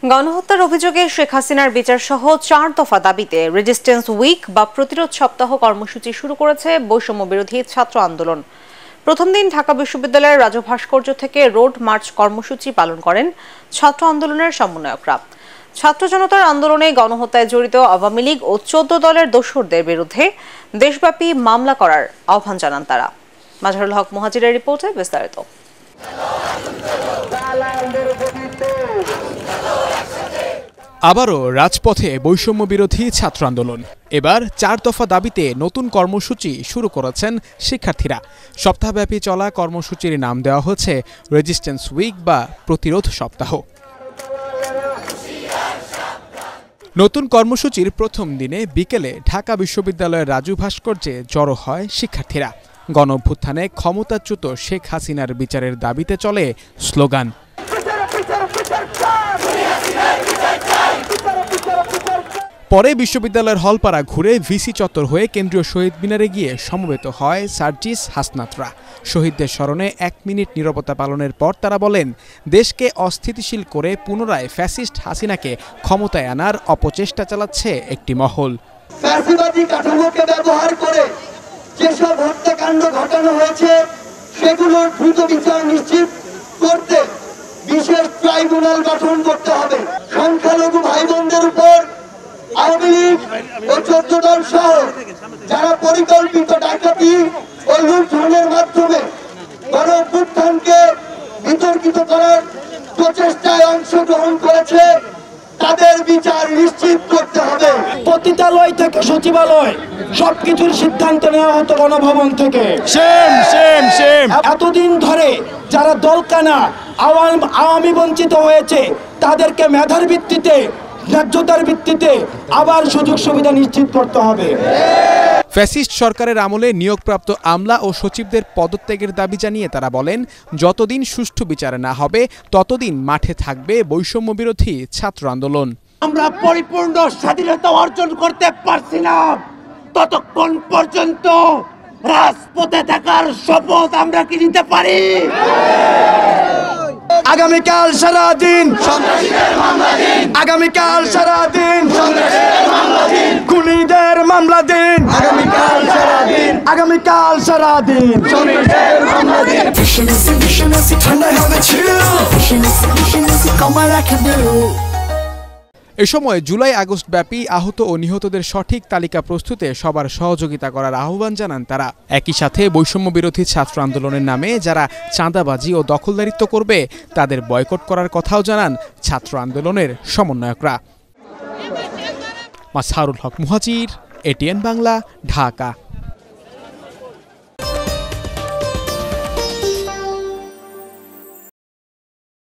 গণহত্যার অভিযোগে শেখ হাসিনার বিচার সহ 4 দফা দাবিতে রেজিস্ট্যান্স উইক বা প্রতিরোধ সপ্তাহ কর্মসূচি শুরু করেছে বৈষম্য বিরোধী ছাত্র আন্দোলন। প্রথম দিন ঢাকা বিশ্ববিদ্যালয়ের রাজু ভাস্কর্য থেকে রোড মার্চ কর্মসূচি পালন করেন ছাত্র আন্দোলনের সমন্বয়করা। ছাত্র জনতার আন্দোলনে গণহত্যায় জড়িত আওয়ামী লীগ ও 14 দলের দোসরদের বিরুদ্ধে দেশব্যাপী মামলা করার আহ্বান জানান তারা। মাজহারুল হক মুহাজিরের রিপোর্টে বিস্তারিত। আবারও রাজপথে বৈষম্য বিরোধী ছাত্র আন্দোলন। এবার 4 দফা দাবিতে নতুন কর্মসূচি শুরু করেছেন শিক্ষার্থীরা। সপ্তাহব্যাপী চলা কর্মসূচির নাম দেওয়া হচ্ছে রেজিস্ট্যান্স উইক বা প্রতিরোধ সপ্তাহ। নতুন কর্মসূচির প্রথম দিনে বিকেলে ঢাকা বিশ্ববিদ্যালয়ের রাজু ভাস্কর্যে জড়ো হয় শিক্ষার্থীরা। গণঅভ্যুত্থানে ক্ষমতাচ্যুত শেখ হাসিনার বিচারের দাবিতে চলে স্লোগান। পরে বিশ্ববিদ্যালয়ের হলপাড়া ঘুরে ভিসি চত্বর হয়ে কেন্দ্রীয় শহীদ মিনারে গিয়ে সমবেত হয় সার্জিস হাসনাতরা। শহীদদের স্মরণে 1 মিনিট নীরবতা পালনের পর তারা বলেন, দেশকে অস্থিতিশীল করে পুনরায় ফ্যাসিস্ট হাসিনাকে ক্ষমতায় আনার অপচেষ্টা চালাচ্ছে একটি মহল। ফ্যাসিবাদী কাঠামোকে ব্যবহার করে যেসব হত্যাকাণ্ড ঘটানো হয়েছে সেগুলোর দ্রুত বিচার নিশ্চিত করতে বিশেষ ট্রাইব্যুনাল গঠন করতে হবে। সংখ্যালঘু ভাই বোনদের উপর আওয়ামী লীগ ও 14 দল সহ যারা পরিকল্পিত ডাকাতি ও লুণ্ঠনের মাধ্যমে গণঅভ্যুত্থানকে বিতর্কিত করার প্রচেষ্টায় অংশগ্রহণ করেছে তাদের বিচার নিশ্চিত করতে হবে। পতিতালয় থেকে সচিবালয় সবকিছুর সিদ্ধান্ত নেওয়া হতো গণভবন থেকে। এতদিন ধরে যারা দলকানা আওয়ামী বঞ্চিত হয়েছে তাদেরকে মেধার ভিত্তিতে ন্যায্যতার ভিত্তিতে আবার সুযোগ সুবিধা নিশ্চিত করতে হবে। ফ্যাসিস্ট সরকারের আমলে নিয়োগপ্রাপ্ত আমলা ও সচিবদের পদত্যাগের দাবি জানিয়ে তারা বলেন, যতদিন সুষ্ঠু বিচার না হবে ততদিন মাঠে থাকবে বৈষম্য বিরোধী ছাত্র আন্দোলন। আমরা পরিপূর্ণ স্বাধীনতা অর্জন করতে পারছি না ততক্ষণ পর্যন্ত রাজপথে থাকার শপথ আমরা কি নিতে পারি? আগামীকাল সারাদিন আগামীকাল সারাদিন খুনিদের মামলা দিন আগামীকাল সারাদিন এ সময় জুলাই আগস্ট ব্যাপী আহত ও নিহতদের সঠিক তালিকা প্রস্তুতে সবার সহযোগিতা করার আহ্বান জানান তারা। একই সাথে বৈষম্য বিরোধী ছাত্র আন্দোলনের নামে যারা চাঁদাবাজি ও দখলদারিত্ব করবে তাদের বয়কট করার কথাও জানান ছাত্র আন্দোলনের সমন্বয়করা। মাজহারুল হক মুহাজির, এটিএন বাংলা, ঢাকা।